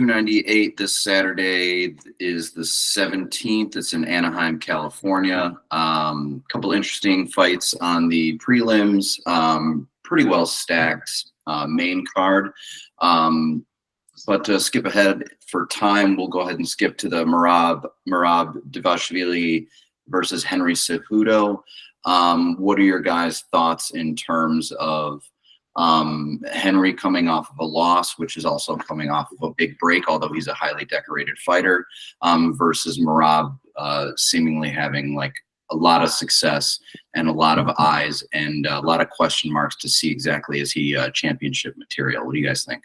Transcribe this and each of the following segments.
298 this Saturday is the 17th. It's in Anaheim, California. Couple interesting fights on the prelims. Pretty well stacked main card. But to skip ahead for time, we'll go ahead and skip to the Merab Dvalishvili versus Henry Cejudo. What are your guys' thoughts in terms of Henry coming off of a loss, which is also coming off of a big break, although he's a highly decorated fighter, versus Merab seemingly having like a lot of success and a lot of eyes and a lot of question marks to see exactly is he championship material. What do you guys think?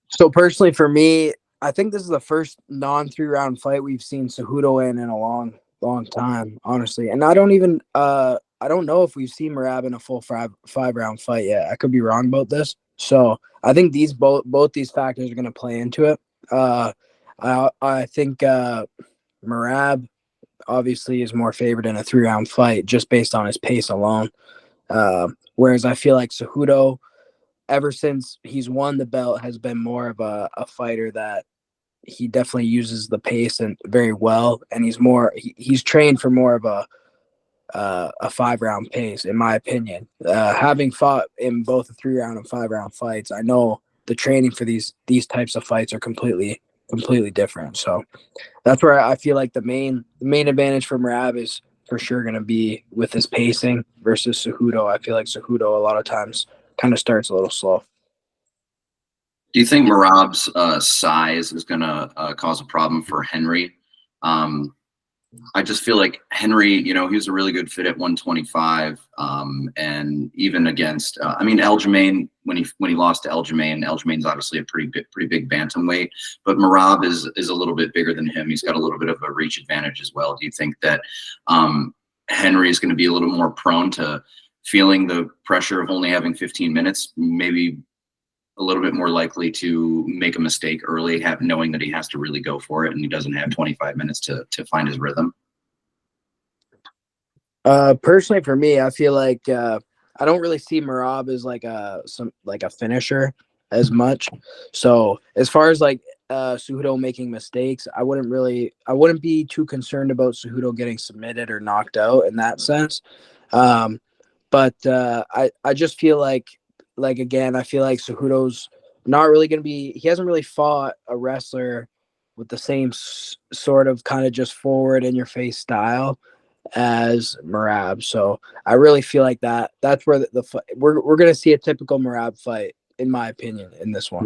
So personally, for me, I think this is the first non-3-round fight we've seen Cejudo in a long time, honestly. And I don't know if we've seen Merab in a full five-round fight yet. I could be wrong about this. So I think both these factors are going to play into it. I think Merab obviously is more favored in a 3-round fight just based on his pace alone. Whereas I feel like Cejudo, ever since he's won the belt, has been more of a fighter that he definitely uses the pace and very well. And he's trained for more of a 5-round pace, in my opinion. Having fought in both the 3-round and 5-round fights, I know the training for these types of fights are completely different. So that's where I feel like the main advantage for Merab is for sure going to be with his pacing versus Cejudo. I feel like Cejudo a lot of times kind of starts a little slow. Do you think Merab's size is going to cause a problem for Henry? I just feel like Henry, he was a really good fit at 125, and even against, Aljamain, when he lost to Aljamain's obviously a pretty big bantamweight, but Merab is a little bit bigger than him. He's got a little bit of a reach advantage as well. Do you think that Henry is going to be a little more prone to feeling the pressure of only having 15 minutes, maybe a little bit more likely to make a mistake early, knowing that he has to really go for it and he doesn't have 25 minutes to find his rhythm? Personally, for me, I feel like I don't really see Merab as like a finisher as much. So as far as like Cejudo making mistakes, I wouldn't be too concerned about Cejudo getting submitted or knocked out in that sense. But I just feel like again, I feel like Cejudo's not really going to be. He hasn't really fought a wrestler with the same sort of kind of just forward in your face style as Merab. So I really feel like that's where we're going to see a typical Merab fight, in my opinion, in this one.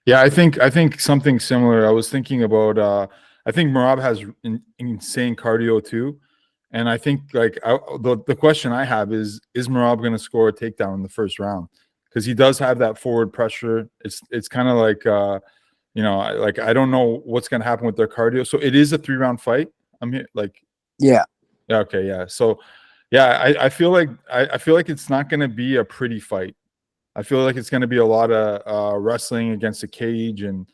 Yeah. I think something similar. I was thinking about. I think Merab has insane cardio too. And I think the question I have is Merab going to score a takedown in the first round? Because he does have that forward pressure. It's kind of like, I don't know what's going to happen with their cardio. So it is a 3-round fight. I'm here, yeah. Okay. Yeah. So yeah, I feel like it's not going to be a pretty fight. I feel like it's going to be a lot of wrestling against a cage. And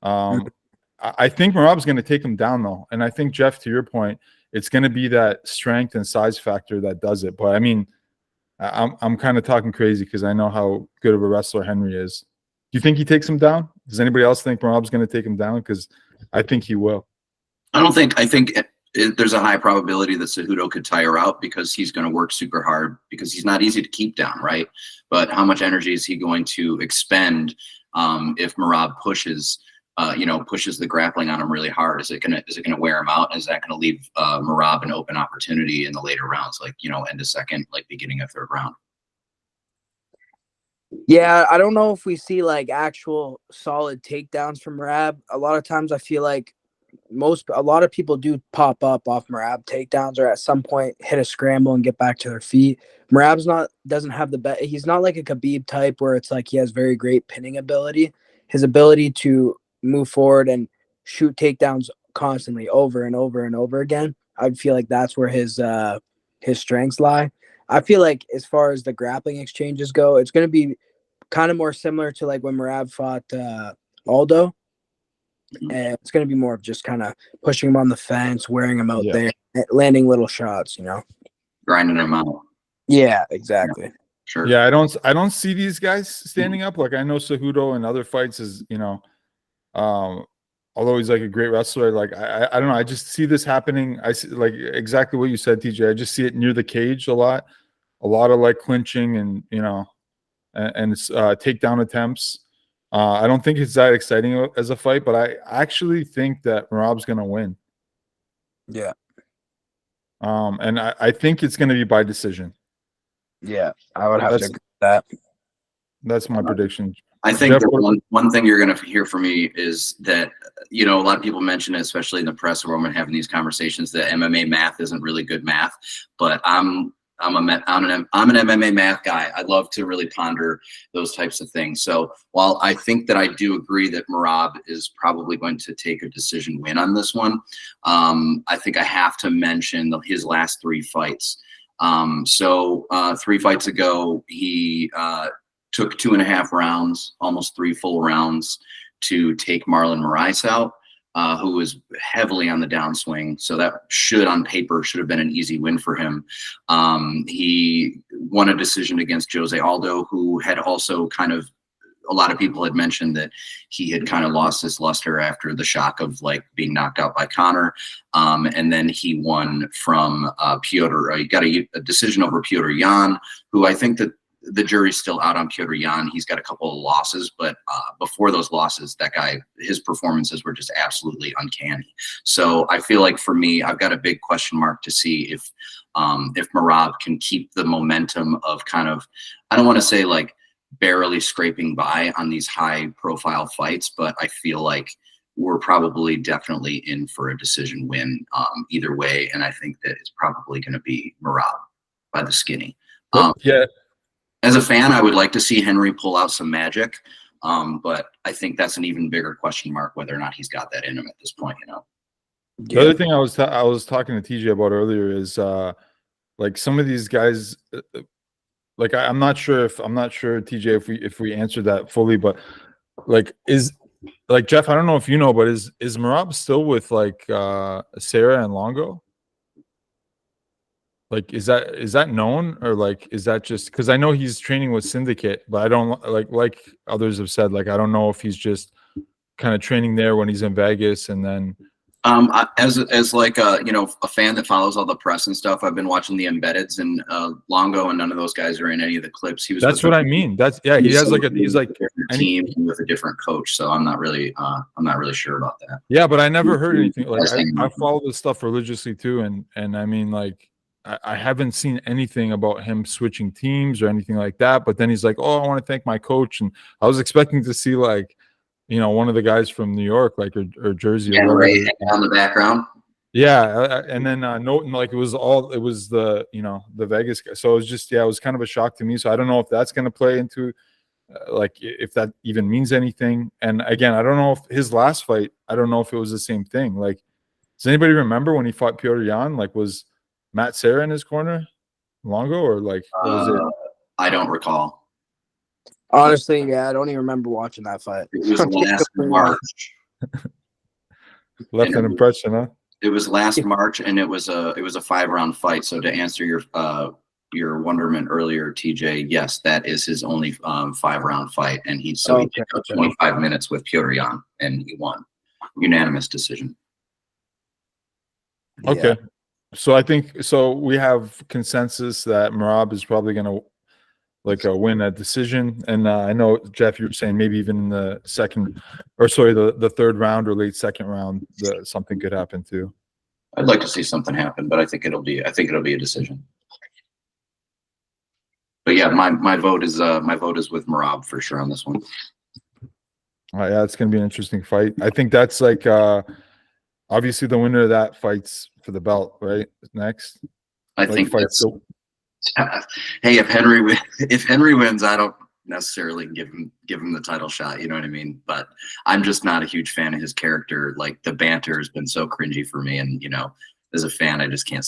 I think Merab's going to take him down though. And I think, Jeff, to your point, it's going to be that strength and size factor that does it. But I mean, I'm kind of talking crazy because I know how good of a wrestler Henry is. Do you think he takes him down? Does anybody else think Merab's going to take him down? Because I think he will. I think there's a high probability that Cejudo could tire out because he's going to work super hard because he's not easy to keep down, right? But how much energy is he going to expend if Merab pushes the grappling on him really hard? Is it gonna wear him out? Is that gonna leave Merab an open opportunity in the later rounds, end of second, beginning of third round? Yeah, I don't know if we see actual solid takedowns from Merab. A lot of times I feel like a lot of people do pop up off Merab takedowns or at some point hit a scramble and get back to their feet. Merab's doesn't have he's not like a Khabib type where it's like he has very great pinning ability. His ability to move forward and shoot takedowns constantly over and over and over again, I feel like that's where his strengths lie. I feel like as far as the grappling exchanges go, it's going to be kind of more similar to when Merab fought Aldo. And it's going to be more of just kind of pushing him on the fence, wearing him out there, landing little shots, grinding him out. Yeah, exactly. Sure. Yeah, I don't see these guys standing up. Like I know Cejudo in other fights is, although he's like a great wrestler, like I don't know. I just see this happening. I see like exactly what you said, TJ. I just see it near the cage a lot of like clinching and and it's takedown attempts. I don't think it's that exciting as a fight, but I actually think that Merab's gonna win. Yeah. And I think it's gonna be by decision. Yeah. I would have to agree with that. That's my prediction. I think Jeff, that one thing you're going to hear from me is that, a lot of people mention it, especially in the press where I'm having these conversations, that MMA math isn't really good math, but I'm an MMA math guy. I love to really ponder those types of things. So while I think that I do agree that Merab is probably going to take a decision win on this one, I think I have to mention his last 3 fights. 3 fights ago, he took 2.5 rounds, almost 3 full rounds, to take Marlon Moraes out, who was heavily on the downswing. So that on paper, should have been an easy win for him. He won a decision against Jose Aldo, who had also a lot of people had mentioned that he had kind of lost his luster after the shock of like being knocked out by Conor. And then he won from Piotr. He got a decision over Piotr Jan, who I think that the jury's still out on Piotr Jan. He's got a couple of losses, but before those losses, that guy, his performances were just absolutely uncanny. So I feel like for me, I've got a big question mark to see if Merab can keep the momentum of I don't want to say like barely scraping by on these high profile fights, but I feel like we're probably definitely in for a decision win either way. And I think that it's probably going to be Merab by the skinny. Yeah. As a fan, I would like to see Henry pull out some magic, but I think that's an even bigger question mark whether or not he's got that in him at this point. The other thing I was talking to TJ about earlier is like some of these guys, like I'm not sure TJ if we answered that fully, but like Jeff, I don't know if you know, but is Merab still with like Sarah and Longo? Like, is that known, or like, is that just because I know he's training with Syndicate, but I don't like others have said, like, I don't know if he's just kind of training there when he's in Vegas and then. As like a fan that follows all the press and stuff, I've been watching the embeddeds, and Longo and none of those guys are in any of the clips. That's what I mean. He has like he's like a team with a different coach, so I'm not really sure about that. Yeah, but I never heard anything like I follow this stuff religiously too, and I mean like I haven't seen anything about him switching teams or anything like that. But then he's like, oh, I want to thank my coach, and I was expecting to see like, one of the guys from New York, like or Jersey, or right on the background. Yeah, and then no, like it was the the Vegas guy. So it was just it was kind of a shock to me. So I don't know if that's going to play into like if that even means anything. And again, I don't know if his last fight, I don't know if it was the same thing. Like, does anybody remember when he fought Piotr Jan? Like, was Matt Serra in his corner, Longo, or like what was it? I don't recall. Honestly, yeah, I don't even remember watching that fight. It was last March. Left an impression, huh? It was last March, and it was a 5-round fight. So to answer your wonderment earlier, TJ, yes, that is his only 5-round fight, and he took 25 minutes with Piotr Jan, and he won, unanimous decision. Okay, Yeah. so I think we have consensus that Merab is probably going to win a decision, and I know Jeff, you were saying maybe even in the the 3rd round or late 2nd round, something could happen too. I'd like to see something happen, but I think it'll be a decision. But yeah, my vote is with Merab for sure on this one. Yeah, it's going to be an interesting fight. I think that's like obviously the winner of that fights for the belt, right? Next, I think that's. Hey, if Henry wins, I don't necessarily give him the title shot. You know what I mean? But I'm just not a huge fan of his character. Like, the banter has been so cringy for me, and as a fan, I just can't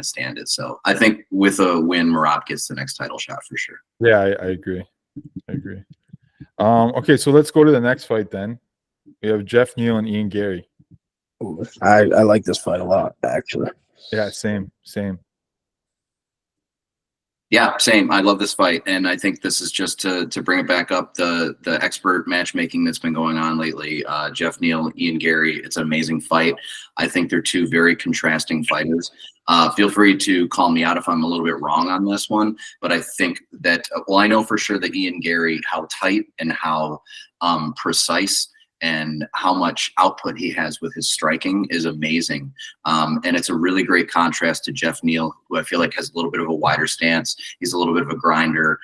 stand it. So I think with a win, Merab gets the next title shot for sure. Yeah, I agree. Okay, so let's go to the next fight then. We have Jeff Neal and Ian Gary. Ooh, I like this fight a lot, actually. Yeah, same. Yeah, same. I love this fight, and I think this is just to bring it back up the expert matchmaking that's been going on lately. Jeff Neal, Ian Gary. It's an amazing fight. I think they're two very contrasting fighters. Feel free to call me out if I'm a little bit wrong on this one, but I think that well, I know for sure that Ian Gary, how tight and how precise and how much output he has with his striking is amazing. And it's a really great contrast to Jeff Neal, who I feel like has a little bit of a wider stance. He's a little bit of a grinder.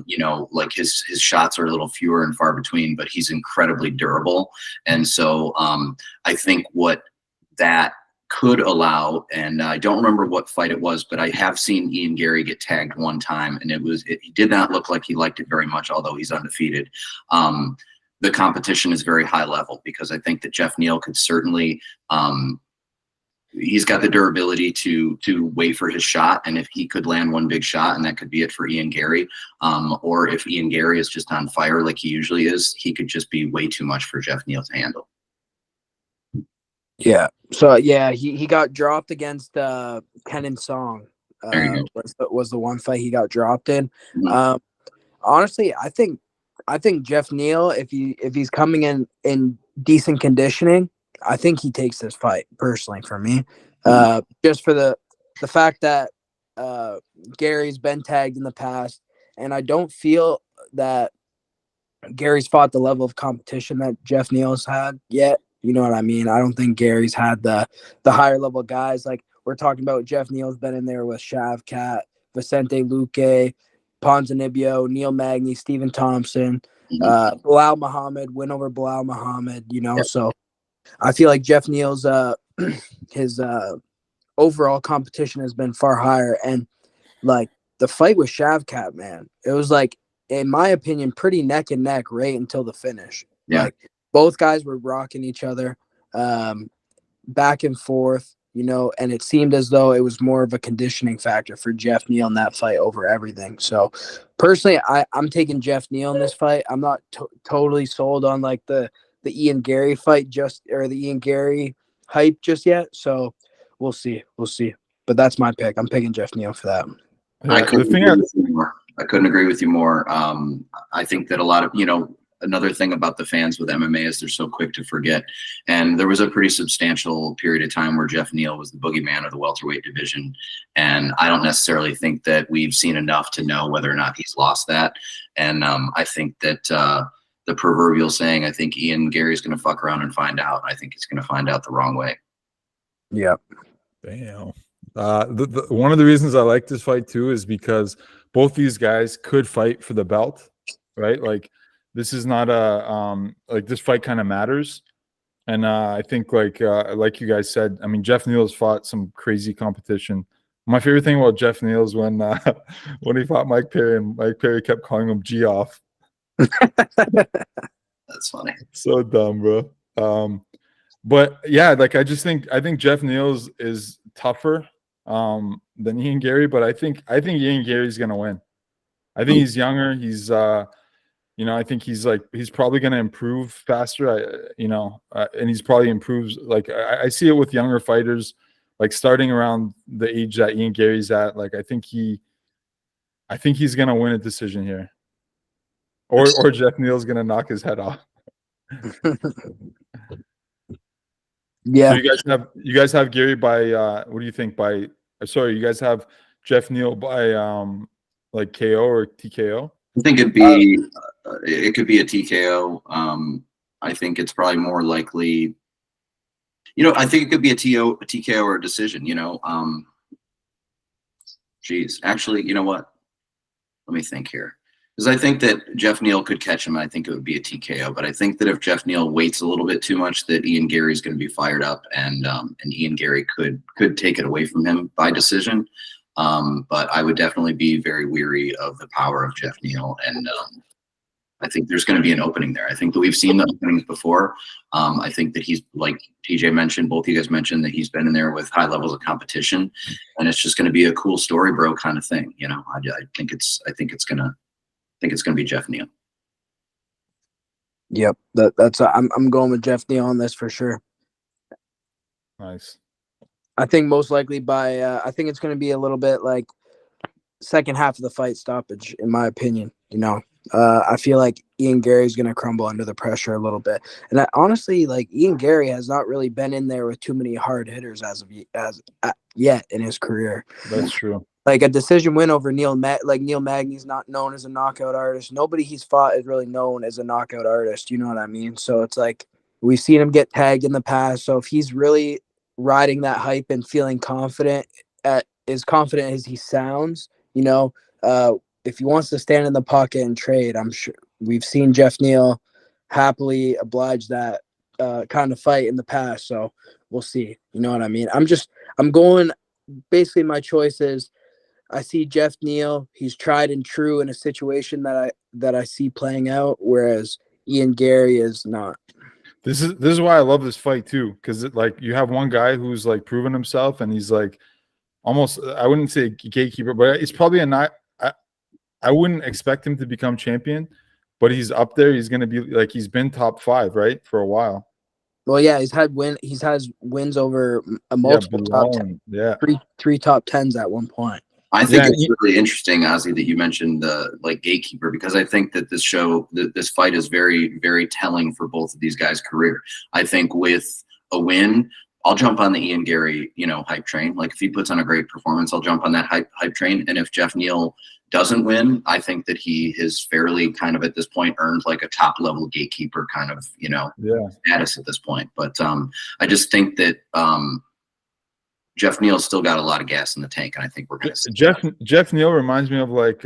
You know, like his shots are a little fewer and far between, but he's incredibly durable. And so I think what that could allow, and I don't remember what fight it was, but I have seen Ian Gary get tagged one time, and he did not look like he liked it very much, although he's undefeated. The competition is very high level because I think that Jeff Neal could certainly he's got the durability to wait for his shot, and if he could land one big shot, and that could be it for Ian Gary, or if Ian Gary is just on fire like he usually is, he could just be way too much for Jeff Neal to handle. Yeah. So yeah, he got dropped against Kenan Song. Was the one fight he got dropped in. Mhm. Honestly, I think Jeff Neal, if he's coming in decent conditioning, I think he takes this fight personally for me. Just for the fact that Gary's been tagged in the past, and I don't feel that Gary's fought the level of competition that Jeff Neal's had yet. You know what I mean? I don't think Gary's had the higher level guys. Like we're talking about, Jeff Neal's been in there with Shavkat, Vicente Luque, Ponzinibbio, Neil Magny, Stephen Thompson, Bilal Muhammad, win over Bilal Muhammad, you know. Yep. So I feel like Jeff Neal's his overall competition has been far higher. And like the fight with Shavkat, man, it was like, in my opinion, pretty neck and neck right until the finish. Yeah. Like both guys were rocking each other back and forth, you know, and it seemed as though it was more of a conditioning factor for Jeff Neal in that fight over everything. So personally, I'm taking Jeff Neal in this fight. I'm not totally sold on like the Ian Gary fight or the Ian Gary hype just yet. So we'll see. But that's my pick. I'm picking Jeff Neal for that. Yeah, I couldn't agree with you more. I think that a lot of, you know, another thing about the fans with MMA is they're so quick to forget. And there was a pretty substantial period of time where Jeff Neal was the boogeyman of the welterweight division. And I don't necessarily think that we've seen enough to know whether or not he's lost that. And I think that the proverbial saying, I think Ian Gary's going to fuck around and find out. I think he's going to find out the wrong way. Yep. Damn. One of the reasons I like this fight too is because both these guys could fight for the belt, right? Like this is not a like this fight kind of matters, and I think like you guys said, I mean Jeff Neal has fought some crazy competition. My favorite thing about Jeff Neal is when he fought Mike Perry, and Mike Perry kept calling him G off. That's funny. So dumb, bro. But yeah, like I think Jeff Neal is tougher than Ian Gary, but I think Ian Gary's gonna win. I think he's younger. He's you know, I think he's probably gonna improve faster. And he's probably improves. Like I see it with younger fighters, like starting around the age that Ian Gary's at. Like I think he's gonna win a decision here, or Jeff Neal's gonna knock his head off. Yeah. So you guys have Gary by what do you think by? Sorry, you guys have Jeff Neal by like KO or TKO? I think it could be a TKO. I think it's probably more likely. You know, I think it could be a TKO or a decision. You know, actually, you know what? Let me think here. Because I think that Jeff Neal could catch him. I think it would be a TKO. But I think that if Jeff Neal waits a little bit too much, that Ian Gary's going to be fired up, and Ian Gary could take it away from him by decision. But I would definitely be very weary of the power of Jeff Neal, and I think there's going to be an opening there. I think that we've seen the openings before. I think that he's, like TJ mentioned, both of you guys mentioned, that he's been in there with high levels of competition, and it's just going to be a cool story, bro, kind of thing. You know, I think it's going to be Jeff Neal. Yep. I'm going with Jeff Neal on this for sure. Nice. I think most likely by I think it's going to be a little bit like second half of the fight stoppage, in my opinion. I feel like Ian Gary's going to crumble under the pressure a little bit. And honestly, like Ian Gary has not really been in there with too many hard hitters yet in his career. That's true. Like a decision win over Neil Magny's not known as a knockout artist. Nobody he's fought is really known as a knockout artist. You know what I mean? So it's like we've seen him get tagged in the past. So if he's really riding that hype and feeling confident, as confident as he sounds, if he wants to stand in the pocket and trade, I'm sure we've seen Jeff Neal happily oblige that kind of fight in the past. So we'll see. You know what I mean? I'm going. Basically, my choice is I see Jeff Neal. He's tried and true in a situation that I see playing out, whereas Ian Gary is not. This is why I love this fight too, because like you have one guy who's like proven himself, and he's like almost, I wouldn't say gatekeeper, but it's probably I wouldn't expect him to become champion, but he's up there. He's going to be like, he's been top 5, right, for a while. Well, yeah, he's has wins over a multiple top 10. Yeah, three top 10s at one point. I think it's really interesting, Ozzy, that you mentioned the gatekeeper, because I think that this fight is very, very telling for both of these guys' career. I think with a win, I'll jump on the Ian Gary, hype train. Like if he puts on a great performance, I'll jump on that hype train. And if Jeff Neal doesn't win, I think that he has fairly kind of at this point earned like a top level gatekeeper kind of, status at this point. But I just think that Jeff Neal's still got a lot of gas in the tank, and I think we're going to see Jeff Neal reminds me of like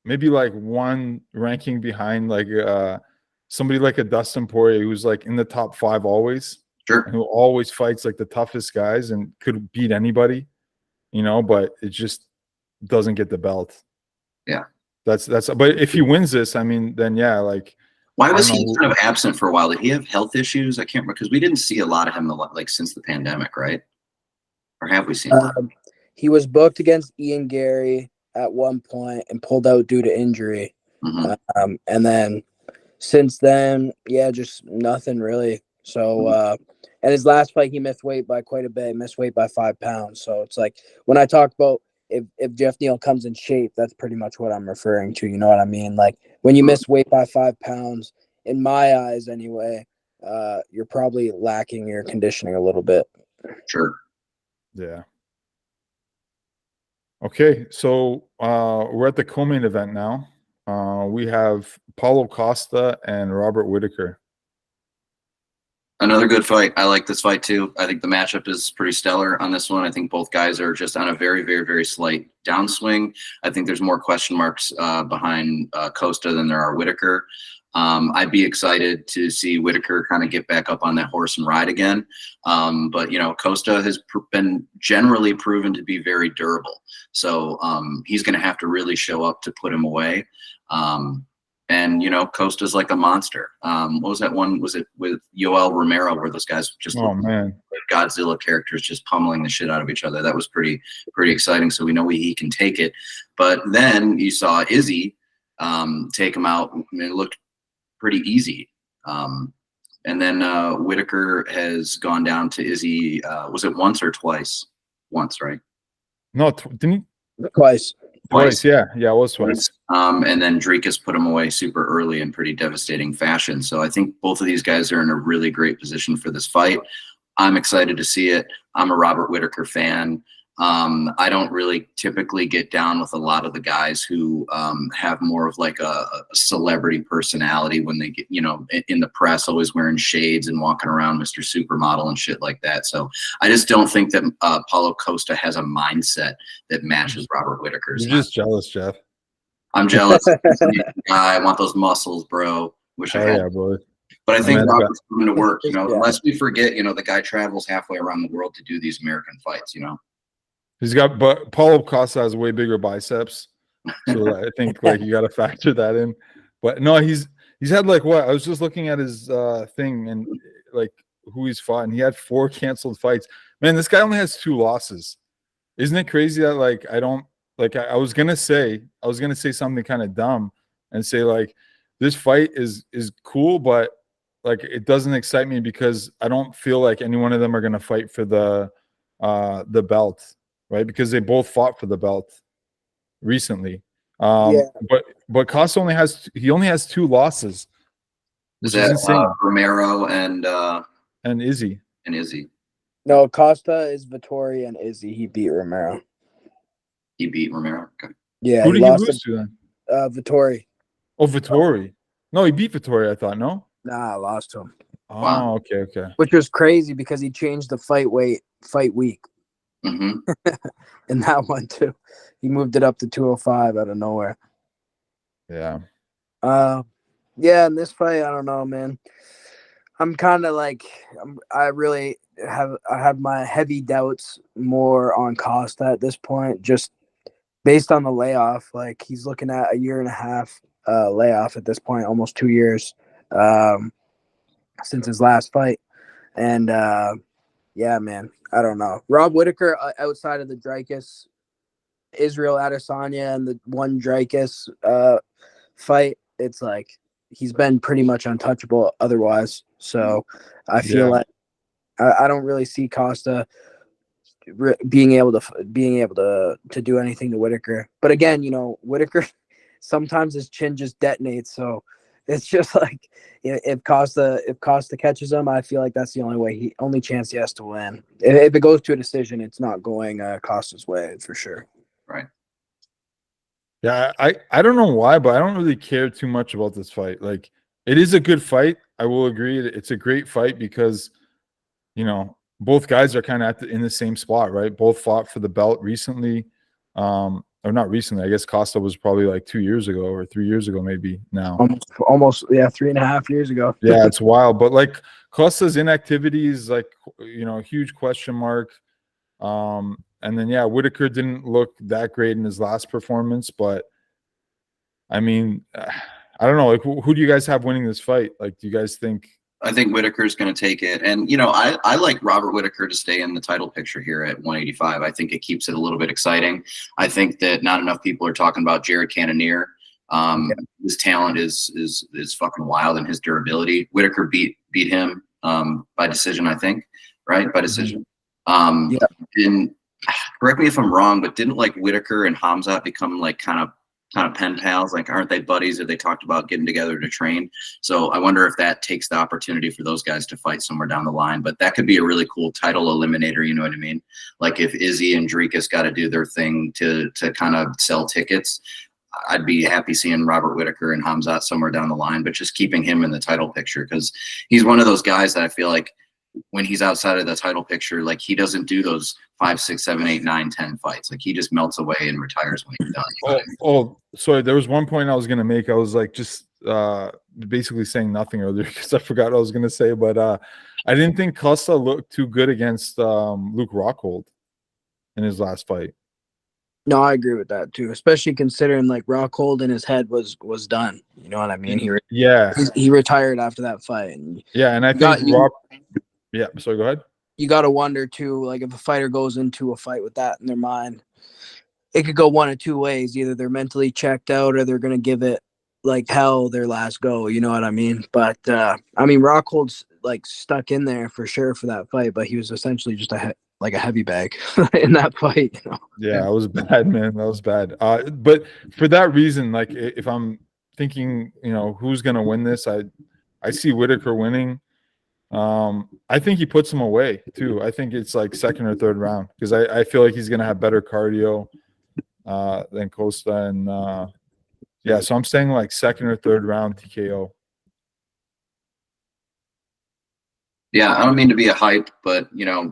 maybe like one ranking behind like somebody like a Dustin Poirier who's like in the top 5 always. Sure. Who always fights like the toughest guys and could beat anybody, but it just doesn't get the belt. Yeah. That's but if he wins this, I mean, then yeah, like why was he kind of absent for a while? Did he have health issues? I can't remember, because we didn't see a lot of him like since the pandemic, right? Or have we seen he was booked against Ian Gary at one point and pulled out due to injury. Mm-hmm. And then since then, yeah, just nothing really. So and his last fight he missed weight by quite a bit, missed weight by 5 pounds. So it's like when I talk about if Jeff Neal comes in shape, that's pretty much what I'm referring to. You know what I mean? Like when you miss weight by 5 pounds, in my eyes anyway, you're probably lacking your conditioning a little bit. Sure. Yeah. Okay, so we're at the co-main event now. We have Paulo Costa and Robert Whittaker. Another good fight. I like this fight too. I think the matchup is pretty stellar on this one. I think both guys are just on a very, very, very slight downswing. I think there's more question marks behind Costa than there are Whittaker. I'd be excited to see Whittaker kind of get back up on that horse and ride again. But Costa has been generally proven to be very durable. So he's going to have to really show up to put him away. And Costa's like a monster. What was that one? Was it with Yoel Romero where those guys just man, like Godzilla characters just pummeling the shit out of each other? That was pretty exciting. So we know he can take it. But then you saw Izzy take him out. It looked pretty easy. And then Whittaker has gone down to Izzy. Was it once or twice? Once, right? No, didn't he? Twice. Twice, yeah, it was twice. And then Drake has put him away super early in pretty devastating fashion. So I think both of these guys are in a really great position for this fight. I'm excited to see it. I'm a Robert Whittaker fan. I don't really typically get down with a lot of the guys who have more of like a celebrity personality when they get, in the press, always wearing shades and walking around Mr. Supermodel and shit like that. So I just don't think that Paulo Costa has a mindset that matches Robert Whittaker's. You're just jealous, Jeff. I'm jealous. I want those muscles, bro. Wish I had. Yeah, boy. But I think Robert's coming to work, unless we forget, the guy travels halfway around the world to do these American fights, But Paulo Costa has way bigger biceps, so I think you got to factor that in. But no, he's had like what? I was just looking at his thing and like who he's fought, and he had 4 canceled fights. Man, this guy only has 2 losses. Isn't it crazy that I was gonna say something kind of dumb and say like this fight is cool, but like it doesn't excite me because I don't feel like any one of them are gonna fight for the belt. Right, because they both fought for the belt. recently. Yeah. But Costa only has 2 losses, Is which that is insane. Romero and Izzy. Izzy? No, Costa is Vittori and Izzy. He beat Romero. He beat Romero. Okay. Yeah, Who he did he lost lose to to then? Vittori. Oh, Vittori. No, he beat Vittori, I thought. No. Nah, I lost to him, Oh, Wow. okay. which was crazy because he changed the fight week Mm-hmm. in that one too. He moved it up to 205 out of nowhere. Yeah. Yeah, in this fight, I don't know, man. I'm kind of like I really have my heavy doubts more on Costa at this point, just based on the layoff. Like he's looking at a year and a half layoff at this point, almost 2 years since his last fight, and yeah, man, I don't know. Rob Whittaker outside of the Dreykus, Israel Adesanya, and the one Dreykus fight, it's like he's been pretty much untouchable otherwise. So I feel like I don't really see Costa being able to do anything to Whittaker. But again, Whittaker sometimes his chin just detonates. So it's just like if Costa catches him, I feel like that's the only chance he has to win. If it goes to a decision, it's not going Costa's way for sure. Right. Yeah, I don't know why, but I don't really care too much about this fight. Like, it is a good fight. I will agree. It's a great fight because, both guys are kind of in the same spot, right? Both fought for the belt recently. Or not recently. I guess Costa was probably like 2 years ago or 3 years ago, maybe now. Almost, yeah, 3.5 years ago. Yeah, it's wild. But like Costa's inactivity is like, a huge question mark. And then, Whittaker didn't look that great in his last performance, but I mean, I don't know. Like, who do you guys have winning this fight? Like, do you guys think? I think Whittaker's going to take it. And, I like Robert Whittaker to stay in the title picture here at 185. I think it keeps it a little bit exciting. I think that not enough people are talking about Jared Cannonier. His talent is fucking wild, and his durability. Whittaker beat him by decision, I think, right? By decision. Yeah. And correct me if I'm wrong, but didn't like Whittaker and Hamzat become like kind of pen pals? Like, aren't they buddies? Or they talked about getting together to train? So I wonder if that takes the opportunity for those guys to fight somewhere down the line. But that could be a really cool title eliminator. You know what I mean? Like if Izzy and Dricus got to do their thing to kind of sell tickets, I'd be happy seeing Robert Whittaker and Hamzat somewhere down the line, but just keeping him in the title picture, because he's one of those guys that I feel like when he's outside of the title picture, like he doesn't do those 5, 6, 7, 8, 9, 10 fights. Like he just melts away and retires when he's done. Sorry. There was one point I was going to make. I was like just basically saying nothing earlier because I forgot what I was going to say. But I didn't think Costa looked too good against Luke Rockhold in his last fight. No, I agree with that too, especially considering like Rockhold in his head was done. You know what I mean? He retired after that fight. And and I think yeah. So go ahead. You got to wonder too, like if a fighter goes into a fight with that in their mind, it could go one of two ways. Either they're mentally checked out, or they're gonna give it like hell their last go. You know what I mean? But I mean, Rockhold's like stuck in there for sure for that fight, but he was essentially just a heavy bag in that fight. Yeah, it was bad, man. That was bad. But for that reason, like if I'm thinking, who's gonna win this, I see Whittaker winning. I think he puts him away too. I think it's like second or third round because I feel like he's gonna have better cardio than Costa, and so I'm saying like second or third round TKO. Yeah, I don't mean to be a hype, but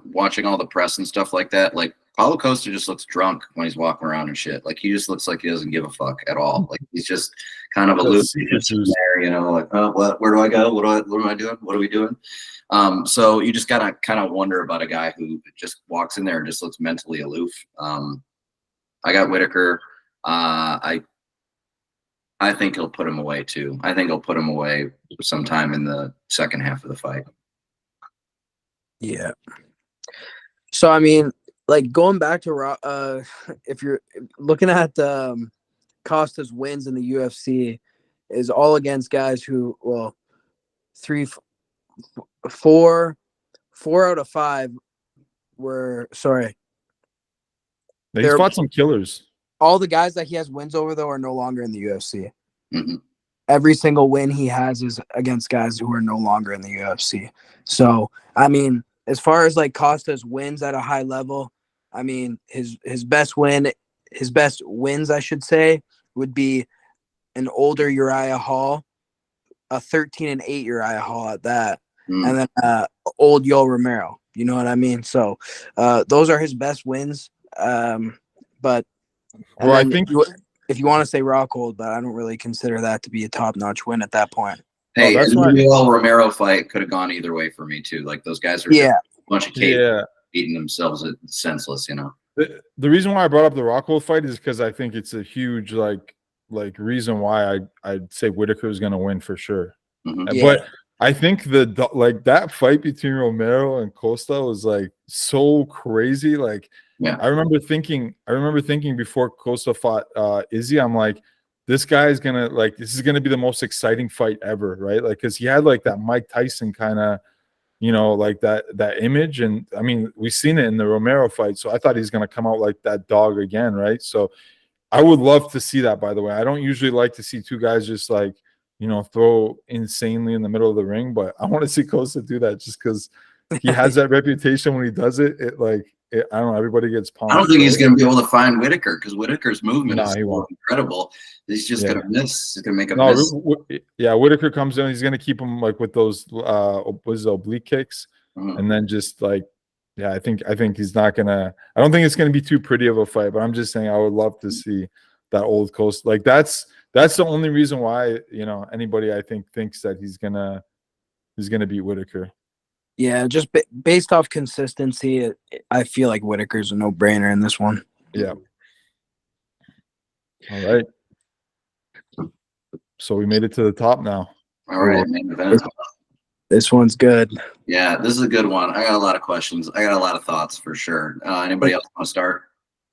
watching all the press and stuff like that, like Paulo Costa just looks drunk when he's walking around and shit. Like he just looks like he doesn't give a fuck at all. Like he's just kind of aloof there, like, oh, what? Where do I go? What am I doing? What are we doing? So you just gotta kind of wonder about a guy who just walks in there and just looks mentally aloof. I got Whittaker. I think he'll put him away too. I think he'll put him away sometime in the second half of the fight. Yeah. So I mean, like going back to if you're looking at Costa's wins in the UFC, is all against guys who, well, 4 out of 5 were sorry. He's fought some killers. all the guys that he has wins over though are no longer in the UFC. Mm-hmm. Every single win he has is against guys who are no longer in the UFC. So, I mean, as far as like Costa's wins at a high level, I mean, his best wins, I should say, would be an older Uriah Hall, a 13-8 Uriah Hall at that, and then old Yoel Romero. You know what I mean? So, those are his best wins. But Well, I think if you want to say Rockhold, but I don't really consider that to be a top-notch win at that point. Hey, that's the why Yoel Romero fight could have gone either way for me too. Like those guys are just a bunch of kids beating themselves senseless, you know. The reason why I brought up the Rockhold fight is because I think it's a huge like reason why I'd say Whitaker is going to win for sure. Mm-hmm. But I think that fight between Romero and Costa was like so crazy. Like, I remember thinking before Costa fought Izzy, I'm like, this guy is gonna this is gonna be the most exciting fight ever, right? Like, because he had like that Mike Tyson kind of, you know, like that image, and I mean, we've seen it in the Romero fight, so I thought he's gonna come out like that dog again, right? So I would love to see that. By the way, I don't usually like to see two guys just like, you know, throw insanely in the middle of the ring, but I want to see Costa do that just because he has that reputation. When he does it, I don't know, everybody gets pumped. I don't think he's going to be able to find Whitaker because Whitaker's movement is so incredible. He's just going to miss. He's going to make a miss. Yeah, Whitaker comes in. He's going to keep him like with those oblique kicks, and then just like, I think he's not going to. I don't think it's going to be too pretty of a fight. But I'm just saying, I would love to see that old Coast. Like that's the only reason why, you know, anybody I think thinks that he's gonna beat Whitaker. Yeah, just based off consistency, I feel like Whitaker's a no-brainer in this one. Yeah. All right. So we made it to the top now. All right, main event. This one's good. Yeah, this is a good one. I got a lot of questions. I got a lot of thoughts for sure. Anybody else want to start?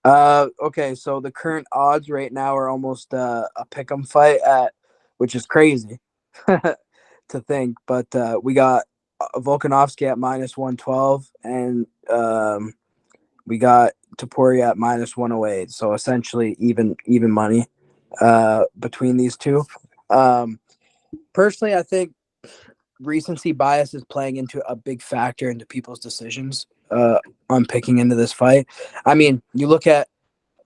Okay, so the current odds right now are almost a pick'em fight which is crazy to think, but we got Volkanovski at -112, and we got Topuria at -108. So essentially even money between these two. Personally, I think recency bias is playing into a big factor into people's decisions on picking into this fight. I mean, you look at,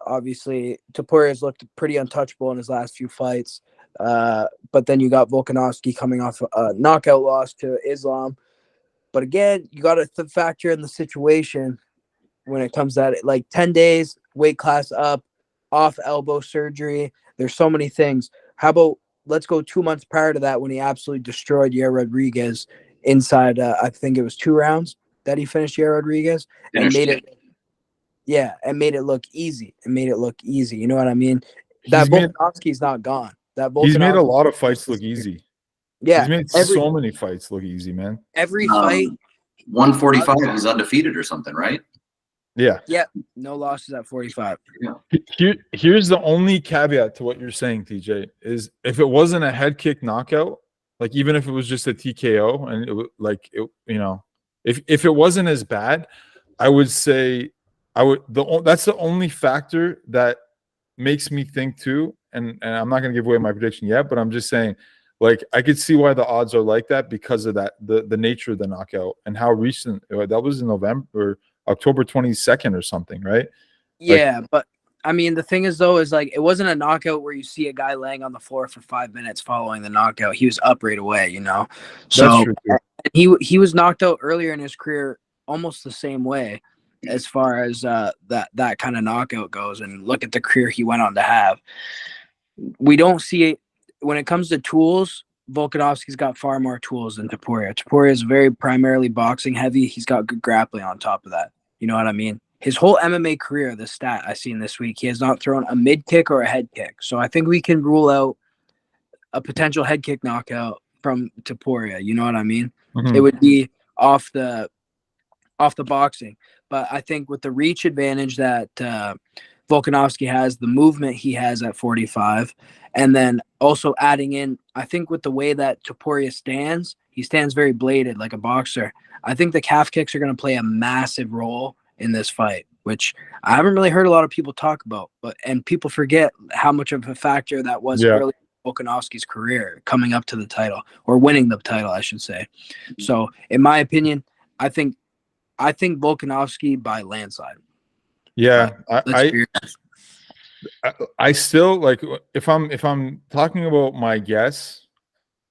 obviously, Topuria's looked pretty untouchable in his last few fights. But then you got Volkanovski coming off a knockout loss to Islam. But again, you got to factor in the situation when it comes to that. Like 10 days, weight class up, off elbow surgery. There's so many things. How about let's go 2 months prior to that when he absolutely destroyed Yair Rodriguez inside, I think it was 2 rounds that he finished Yair Rodriguez and made it. Yeah, and made it look easy. You know what I mean? That Volkanovski's not gone. He's made a lot of fights look easy. Yeah, he's made so many fights look easy, man. Every fight, 145, he's undefeated or something, right? Yeah. Yeah, no losses at 45. Yeah. Here's the only caveat to what you're saying, TJ, is if it wasn't a head kick knockout, like even if it was just a TKO, and you know, if it wasn't as bad, I would say that's the only factor that makes me think too. And I'm not going to give away my prediction yet, but I'm just saying, like, I could see why the odds are like that because of that, the nature of the knockout and how recent that was in November or October 22nd or something, right? Yeah, but I mean, the thing is though, is like, it wasn't a knockout where you see a guy laying on the floor for 5 minutes following the knockout. He was up right away, you know? So he was knocked out earlier in his career almost the same way as far as that kind of knockout goes. And look at the career he went on to have. We don't see it when it comes to tools. Volkanovski's got far more tools than Topuria. Topuria is very primarily boxing heavy. He's got good grappling on top of that. You know what I mean? His whole MMA career, the stat I seen this week, he has not thrown a mid kick or a head kick. So I think we can rule out a potential head kick knockout from Topuria. You know what I mean? Mm-hmm. It would be off the boxing. But I think with the reach advantage that Volkanovski has, the movement he has at 45, and then also adding in, I think with the way that Topuria stands, he stands very bladed like a boxer. I think the calf kicks are going to play a massive role in this fight. which I haven't really heard a lot of people talk about. And people forget how much of a factor that was Yeah. early in Volkanovski's career, coming up to the title, or winning the title, I should say. So, in my opinion, I think Volkanovski by landslide. Yeah, Let's hear it. I still like, if I'm talking about my guess,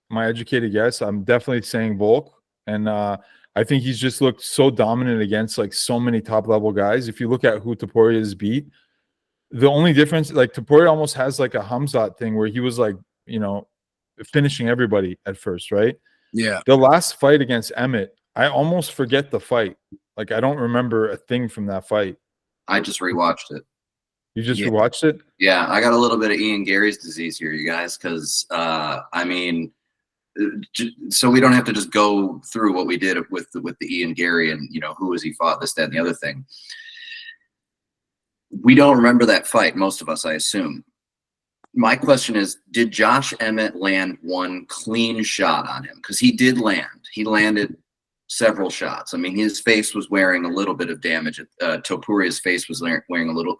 my educated guess, I'm definitely saying Volk, and I think he's just looked so dominant against like so many top level guys. If you look at who Topuria has beat, the only difference, like Topuria almost has like a Hamzat thing where he was like, finishing everybody at first, right? Yeah. The last fight against Emmett, I almost forget the fight. Like I don't remember a thing from that fight. I just rewatched it. You just rewatched it? Yeah, I got a little bit of Ian Gary's disease here, you guys, because I mean, so we don't have to just go through what we did with the Ian Gary and who has he fought, this, that, and the other thing. We don't remember that fight, most of us, I assume. My question is, did Josh Emmett land one clean shot on him? Because he did land. He landed several shots. I mean, his face was wearing a little bit of damage. Topuria's face was wearing a little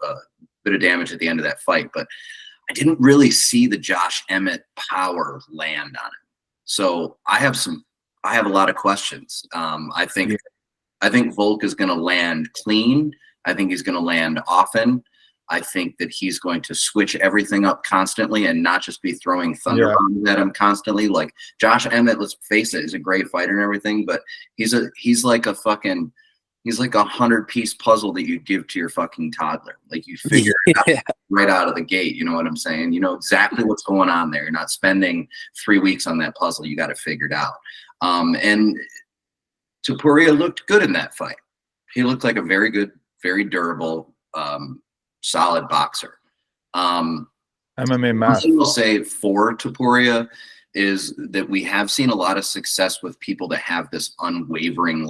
bit of damage at the end of that fight, but I didn't really see the Josh Emmett power land on him. So I have a lot of questions. I think Volk is going to land clean. I think he's going to land often. I think that he's going to switch everything up constantly and not just be throwing thunder bombs at him constantly. Like Josh Emmett, let's face it, is a great fighter and everything, but he's like a 100-piece puzzle that you give to your fucking toddler. Like you figure it out right out of the gate. You know what I'm saying? You know exactly what's going on there. You're not spending 3 weeks on that puzzle. You got it figured out. And Topuria looked good in that fight. He looked like a very good, very durable, solid boxer. MMA math. One thing I'll say for Topuria is that we have seen a lot of success with people that have this unwavering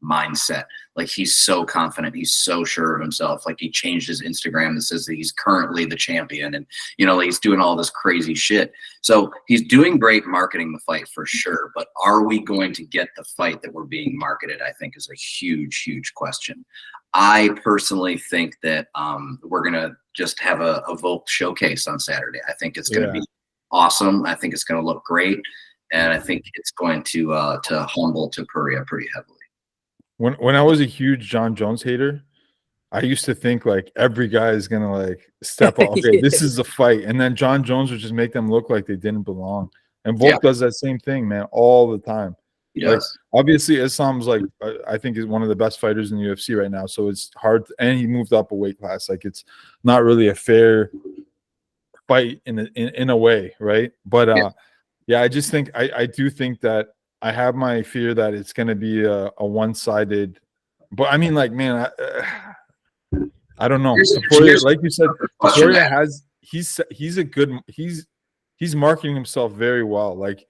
mindset. Like he's so confident, he's so sure of himself. Like he changed his Instagram that says that he's currently the champion, and he's doing all this crazy shit. So he's doing great marketing the fight for sure. But are we going to get the fight that we're being marketed? I think is a huge, huge question. I personally think that we're gonna just have a Volk showcase on Saturday. I think it's gonna be awesome. I think it's gonna look great, and I think it's going to humble Topuria pretty heavily. When I was a huge John Jones hater, I used to think like every guy is gonna step up. Okay, this is the fight, and then John Jones would just make them look like they didn't belong. And Volk does that same thing, man, all the time. Yes. Obviously, Islam's I think is one of the best fighters in the UFC right now. So it's hard, and he moved up a weight class. Like it's not really a fair fight in a way, right? But I just think I do think that I have my fear that it's going to be a one-sided. But I mean, man, I don't know. Topuria, like you said, Topuria has he's marketing himself very well. Like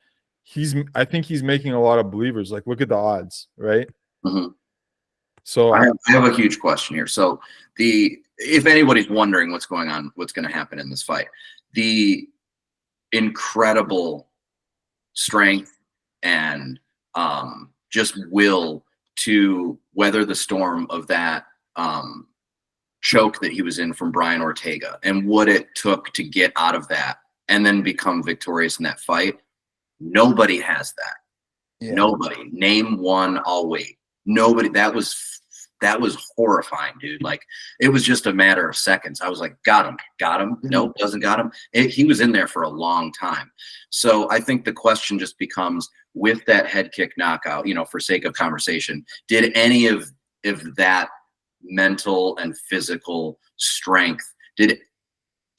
I think he's making a lot of believers. Like look at the odds, right? Mm-hmm. So I have a huge question here. So if anybody's wondering what's going on, what's going to happen in this fight, the incredible strength and just will to weather the storm of that choke that he was in from Brian Ortega, and what it took to get out of that and then become victorious in that fight. Nobody has that. Yeah. Nobody. Name one, I'll wait. Nobody. That was horrifying, dude. Like it was just a matter of seconds. I was like, got him. Mm-hmm. Nope, doesn't got him. He was in there for a long time. So I think the question just becomes, with that head kick knockout, for sake of conversation, did any of that mental and physical strength, did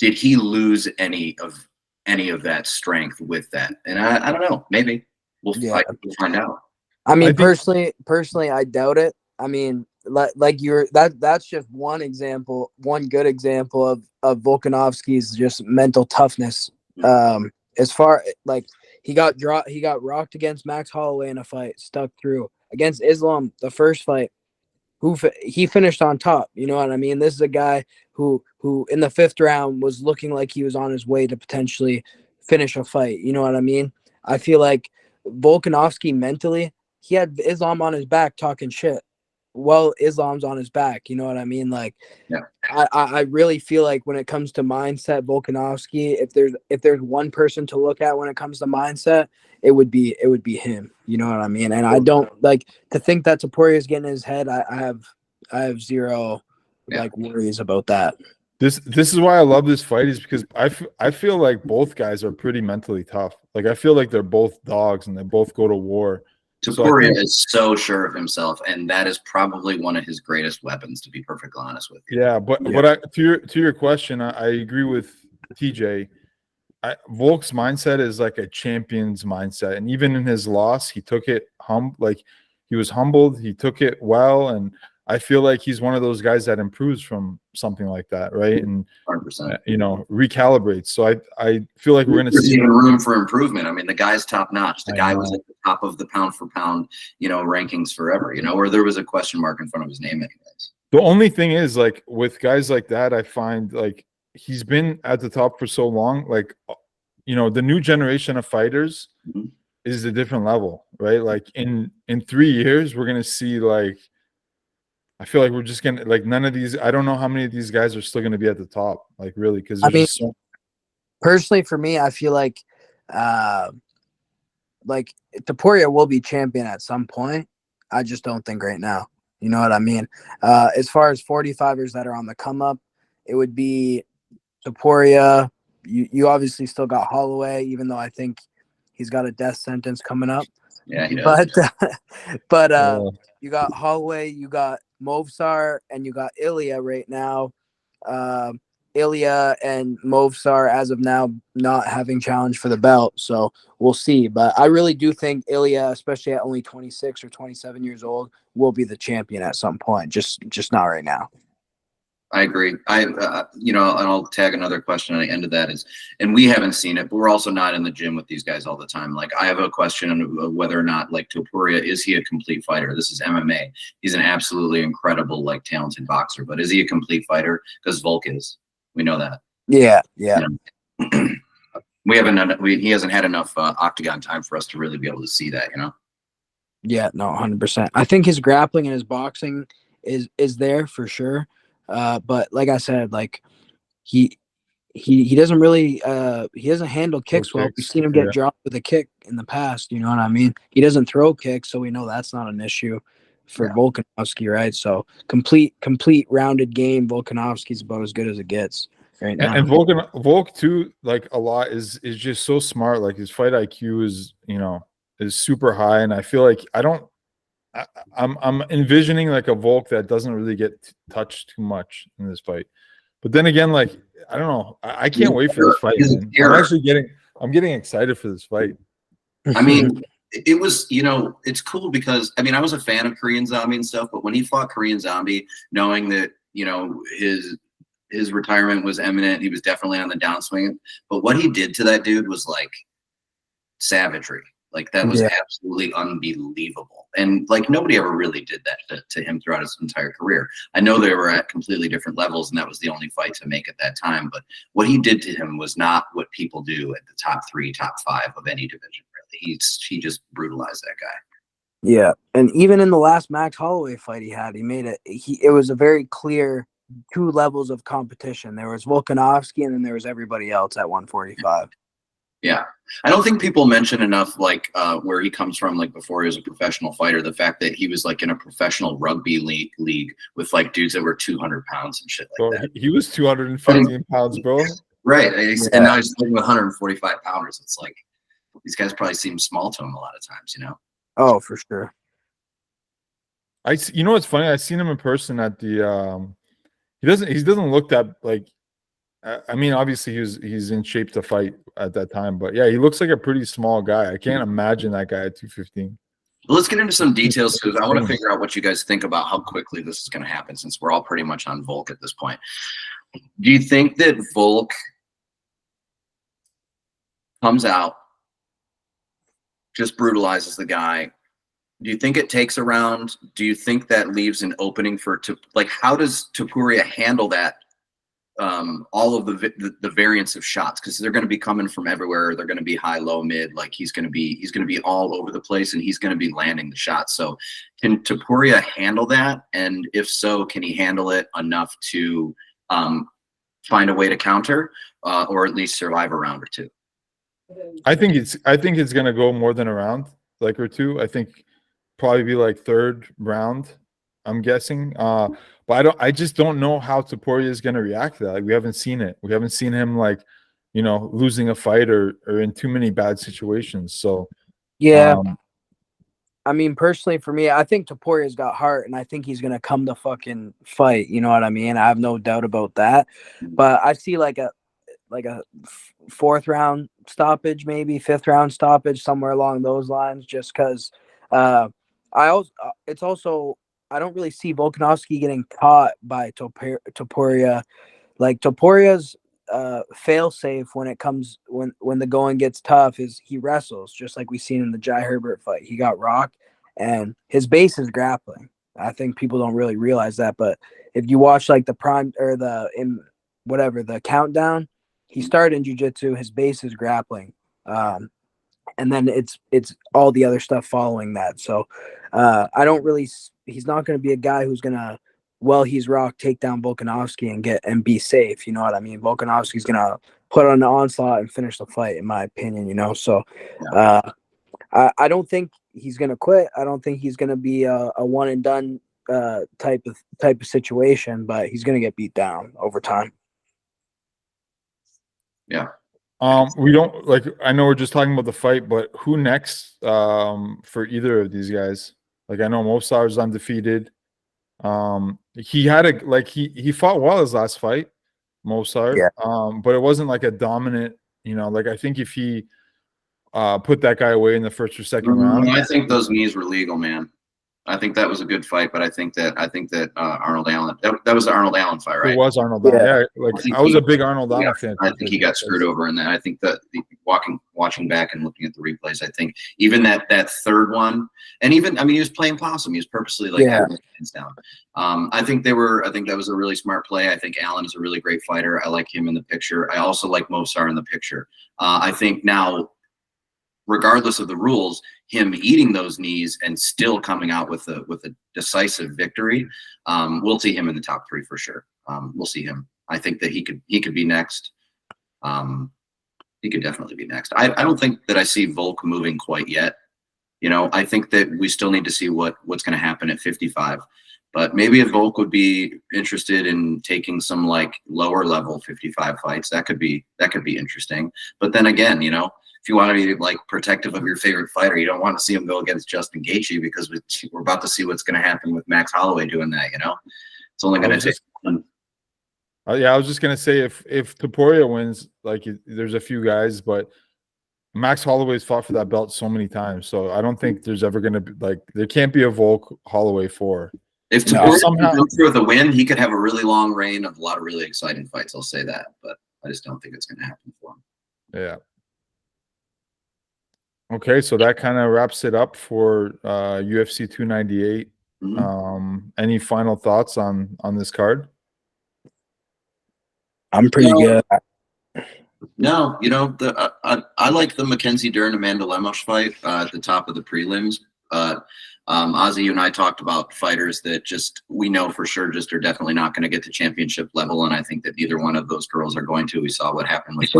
he lose any of that strength with that? And I don't know. Maybe we'll find out. I mean, personally, I doubt it. I mean, that's just one example, one good example of Volkanovski's just mental toughness. As far he got rocked against Max Holloway in a fight, stuck through. Against Islam, the first fight, he finished on top. You know what I mean? This is a guy who in the 5th round was looking like he was on his way to potentially finish a fight. You know what I mean? I feel like Volkanovski mentally, he had Islam on his back talking shit. Islam's on his back. You know what I mean? Like, Yeah. I really feel like when it comes to mindset, Volkanovski, if there's one person to look at when it comes to mindset, it would be him. You know what I mean? And I don't like to think that Topuria is getting in his head. I have zero like worries about that. This is why I love this fight, is because I feel like both guys are pretty mentally tough. Like, I feel like they're both dogs and they both go to war. Topuria is so sure of himself, and that is probably one of his greatest weapons, to be perfectly honest with you. Yeah, but to your question, I agree with TJ. Volk's mindset is like a champion's mindset, and even in his loss, he took it he was humbled. He took it well, and I feel like he's one of those guys that improves from something like that, right? And 100%. Recalibrates. So I feel like we're going to There's see even room for improvement. I mean, the guy's top notch. The guy was at the top of the pound for pound, rankings forever. Where there was a question mark in front of his name, anyways. The only thing is, like, with guys like that, I find like he's been at the top for so long. Like, the new generation of fighters is a different level, right? Like in 3 years, we're gonna see like. I feel like we're just gonna none of these. I don't know how many of these guys are still gonna be at the top, like really, because personally for me, I feel like Topuria will be champion at some point. I just don't think right now. You know what I mean? As far as 45ers that are on the come up, it would be Topuria. You obviously still got Holloway, even though I think he's got a death sentence coming up. Yeah, he does. But you got Holloway, you got Movsar, and you got Ilya right now. Ilya and Movsar, as of now, not having challenged for the belt, so we'll see. But I really do think Ilya, especially at only 26 or 27 years old, will be the champion at some point. Just not right now. I agree. And I'll tag another question at the end of that and we haven't seen it, but we're also not in the gym with these guys all the time. Like, I have a question of whether or not, like, Topuria, is he a complete fighter? This is MMA. He's an absolutely incredible, talented boxer, but is he a complete fighter? Because Volk is. We know that. Yeah. He hasn't had enough octagon time for us to really be able to see that, Yeah, no, 100%. I think his grappling and his boxing is there for sure. But like I said, like he doesn't really he doesn't handle kicks well. We've seen him get dropped with a kick in the past. You know what I mean? He doesn't throw kicks, so we know that's not an issue for Volkanovski, right? So complete rounded game. Volkanovski's about as good as it gets right now. And Volk too, like, a lot is just so smart. Like, his fight IQ is super high, and I feel like I'm envisioning like a Volk that doesn't really get touched too much in this fight. But then again, like, I don't know. I can't wait for this fight. I'm getting excited for this fight. I mean, it was, it's cool because, I mean, I was a fan of Korean Zombie and stuff, but when he fought Korean Zombie, knowing that, his retirement was imminent, he was definitely on the downswing. But what he did to that dude was like savagery. Like, that was absolutely unbelievable. And like, nobody ever really did that to him throughout his entire career. I know they were at completely different levels, and that was the only fight to make at that time. But what he did to him was not what people do at the top 3, top 5 of any division, really. He just brutalized that guy. Yeah. And even in the last Max Holloway fight he made it. It was a very clear 2 levels of competition. There was Volkanovski, and then there was everybody else at 145. Yeah. I don't think people mention enough, like, where he comes from, like, before he was a professional fighter, the fact that he was like in a professional rugby league with like dudes that were 200 pounds and shit like that. He was 215 pounds, bro. Right. And now he's fighting with 145 pounders. It's like, these guys probably seem small to him a lot of times, Oh, for sure. You know what's funny? I've seen him in person at the he doesn't look that, like, I mean, obviously he's in shape to fight at that time, but yeah, he looks like a pretty small guy. I can't imagine that guy at 215. Well, let's get into some details, because I want to figure out what you guys think about how quickly this is going to happen, since we're all pretty much on Volk at this point. Do you think that Volk comes out, just brutalizes the guy? Do you think it takes a round? Do you think that leaves an opening for, like, how does Topuria handle that all of the variants of shots, because they're going to be coming from everywhere. They're going to be high, low, mid. Like he's going to be all over the place, and he's going to be landing the shots. So can Topuria handle that? And if so, can he handle it enough to find a way to counter, or at least survive a round or two? I think it's gonna go more than a round, like or two. I think probably be like third round, I'm guessing. But I just don't know how Topuria is gonna react to that. Like we haven't seen it. We haven't seen him like, losing a fight or in too many bad situations. So Yeah. I mean, personally, for me, I think Topuria's got heart, and I think he's gonna come to fucking fight. You know what I mean? I have no doubt about that. But I see like a fourth round stoppage, maybe fifth round stoppage, somewhere along those lines. Just because, it's also I don't really see Volkanovski getting caught by Topuria. Like Topuria's fail safe when it comes when the going gets tough is he wrestles, just like we seen in the Jai Herbert fight. He got rocked, and his base is grappling. I think people don't really realize that, but if you watch like the prime or the countdown, he started in jiu-jitsu, his base is grappling, and then it's all the other stuff following that. So I don't really, he's not going to be a guy who's going to, he's rocked, take down Volkanovski and be safe. You know what I mean? Volkanovski's going to put on the onslaught and finish the fight, in my opinion, so I don't think he's going to quit. I don't think he's going to be a one and done type of situation, but he's going to get beat down over time. Yeah. We don't like. I know we're just talking about the fight, but who next for either of these guys? Like I know Mosar's undefeated. He had he fought well his last fight, Mosar. Yeah. But it wasn't like a dominant. Like I think if he put that guy away in the first or second round, I think those knees were legal, man. I think that was a good fight, but I think that Arnold Allen, that was the Arnold Allen fight, right? It was Arnold Allen. Yeah, I was a big Arnold Allen fan. I think he got screwed over in that. I think that watching back and looking at the replays, I think even that third one, and even he was playing possum. He was purposely having his hands down. I think that was a really smart play. I think Allen is a really great fighter. I like him in the picture. I also like Mosar in the picture. I think now, regardless of the rules, him eating those knees and still coming out with a decisive victory, we'll see him in the top three for sure. We'll see him. I think that he could be next. He could definitely be next. I don't think that I see Volk moving quite yet. I think that we still need to see what's going to happen at 55. But maybe if Volk would be interested in taking some like lower level 55 fights, that could be interesting. But then again, if you want to be like protective of your favorite fighter, you don't want to see him go against Justin Gaethje, because we're about to see what's going to happen with Max Holloway doing that. It's only going to take one. Yeah, I was just gonna say if Topuria wins, like there's a few guys, but Max Holloway's fought for that belt so many times, so I don't think there's ever gonna be there can't be a Volk Holloway 4. If Topuria somehow comes through with a win, he could have a really long reign of a lot of really exciting fights. I'll say that, but I just don't think it's going to happen for him. Yeah. Okay, so that kind of wraps it up for UFC 298. Mm-hmm. Any final thoughts on this card? I'm pretty good. No, I like the Mackenzie Dern Amanda Lemos fight at the top of the prelims. Ozzy, you and I talked about fighters that we know for sure are definitely not going to get to championship level, and I think that neither one of those girls are going to. We saw what happened with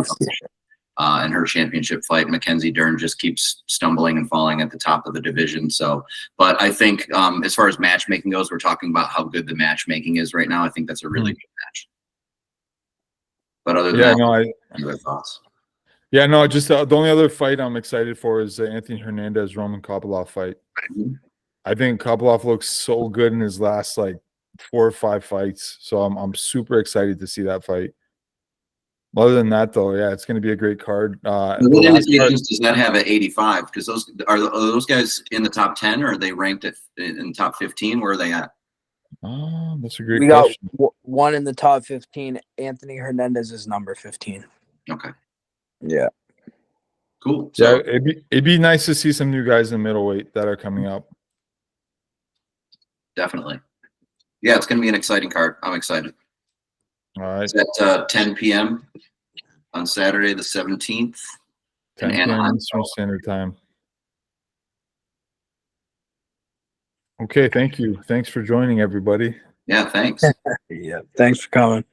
in her championship fight. Mackenzie Dern just keeps stumbling and falling at the top of the division. So, but I think as far as matchmaking goes, we're talking about how good the matchmaking is right now. I think that's a really good match. But other than other thoughts. Yeah, no, just the only other fight I'm excited for is the Anthony Hernandez Roman Kopylov fight. Mm-hmm. I think Kopylov looks so good in his last 4 or 5 fights, so I'm super excited to see that fight. Other than that, though, yeah, it's going to be a great card. What indications does that have at 85? Because those guys in the top 10, or are they ranked in top 15? Where are they at? Oh, that's a great we question. got one in the top 15. Anthony Hernandez is number 15. Okay. Yeah. Cool. So, yeah, it'd be nice to see some new guys in middleweight that are coming up. Definitely. Yeah, it's going to be an exciting card. I'm excited. All right. It's at 10 p.m. on Saturday, the 17th. 10 in p.m. Anaheim. Eastern Standard Time. Okay, thank you. Thanks for joining, everybody. Yeah, thanks. Yeah. Thanks for coming.